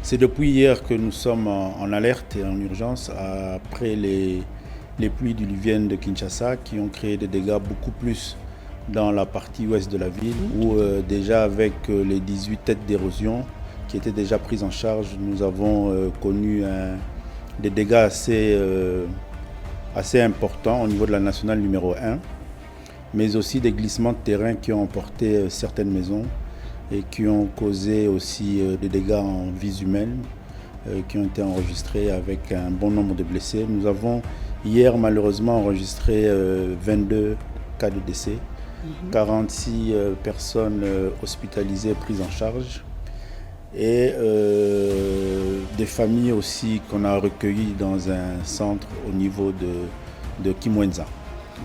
C'est depuis hier que nous sommes en alerte et en urgence après les pluies diluviennes de Kinshasa qui ont créé des dégâts beaucoup plus dans la partie ouest de la ville où déjà avec les 18 têtes d'érosion qui étaient déjà prises en charge, nous avons connu des dégâts assez importants au niveau de la nationale numéro 1, mais aussi des glissements de terrain qui ont emporté certaines maisons et qui ont causé aussi des dégâts en vies humaines qui ont été enregistrés avec un bon nombre de blessés. Nous avons hier malheureusement enregistré 22 cas de décès, 46 personnes hospitalisées prises en charge et des familles aussi qu'on a recueillies dans un centre au niveau de Kimwenza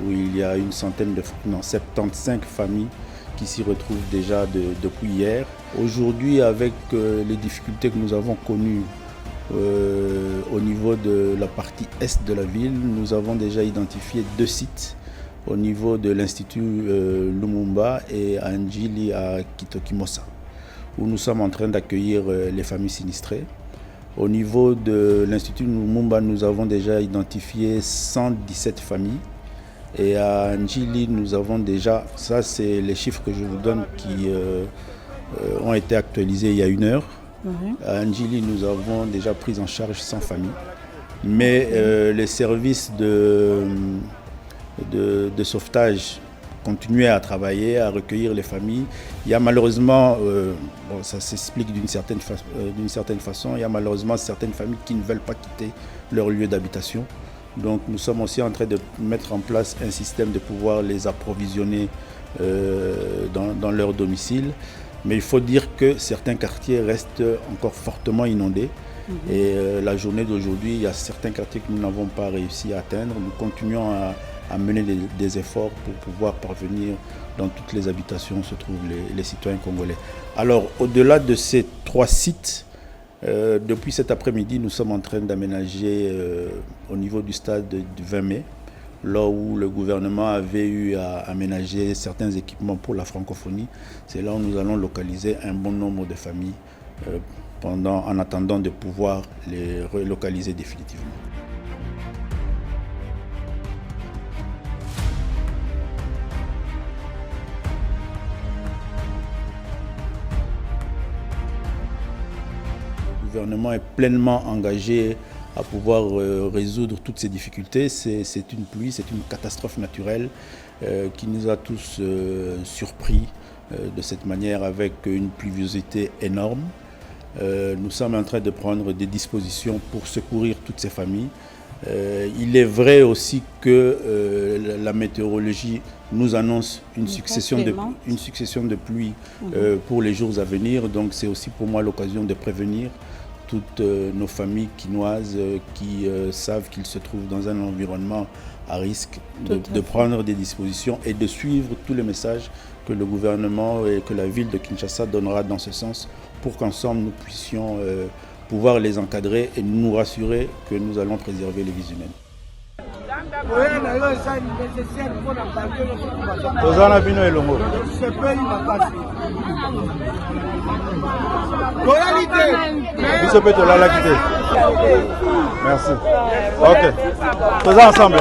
où il y a 75 familles qui s'y retrouvent déjà depuis hier. Aujourd'hui, avec les difficultés que nous avons connues au niveau de la partie est de la ville, nous avons déjà identifié 2 sites au niveau de l'Institut Lumumba et à Njili à Kitokimosa, où nous sommes en train d'accueillir les familles sinistrées. Au niveau de l'Institut Lumumba, nous avons déjà identifié 117 familles. Et à Njili, nous avons déjà, ça c'est les chiffres que je vous donne qui ont été actualisés il y a 1 heure. À Njili, nous avons déjà pris en charge 100 familles. Mais les services de sauvetage continuaient à travailler, à recueillir les familles. Il y a malheureusement, ça s'explique d'une certaine façon, il y a malheureusement certaines familles qui ne veulent pas quitter leur lieu d'habitation. Donc nous sommes aussi en train de mettre en place un système de pouvoir les approvisionner dans leur domicile. Mais il faut dire que certains quartiers restent encore fortement inondés. Et la journée d'aujourd'hui, il y a certains quartiers que nous n'avons pas réussi à atteindre. Nous continuons à mener des efforts pour pouvoir parvenir dans toutes les habitations où se trouvent les citoyens congolais. Alors au-delà de ces 3 sites, depuis cet après-midi, nous sommes en train d'aménager au niveau du stade du 20 mai, là où le gouvernement avait eu à aménager certains équipements pour la francophonie. C'est là où nous allons localiser un bon nombre de familles en attendant de pouvoir les relocaliser définitivement. Le gouvernement est pleinement engagé à pouvoir résoudre toutes ces difficultés. C'est une pluie, c'est une catastrophe naturelle qui nous a tous surpris de cette manière avec une pluviosité énorme. Nous sommes en train de prendre des dispositions pour secourir toutes ces familles. Il est vrai aussi que la météorologie nous annonce une succession de pluies pour les jours à venir. Donc c'est aussi pour moi l'occasion de prévenir toutes nos familles quinoises qui savent qu'ils se trouvent dans un environnement à risque de prendre des dispositions et de suivre tous les messages que le gouvernement et que la ville de Kinshasa donnera dans ce sens pour qu'ensemble nous puissions pouvoir les encadrer et nous rassurer que nous allons préserver les vies humaines. Merci. Ok. Faisons ensemble.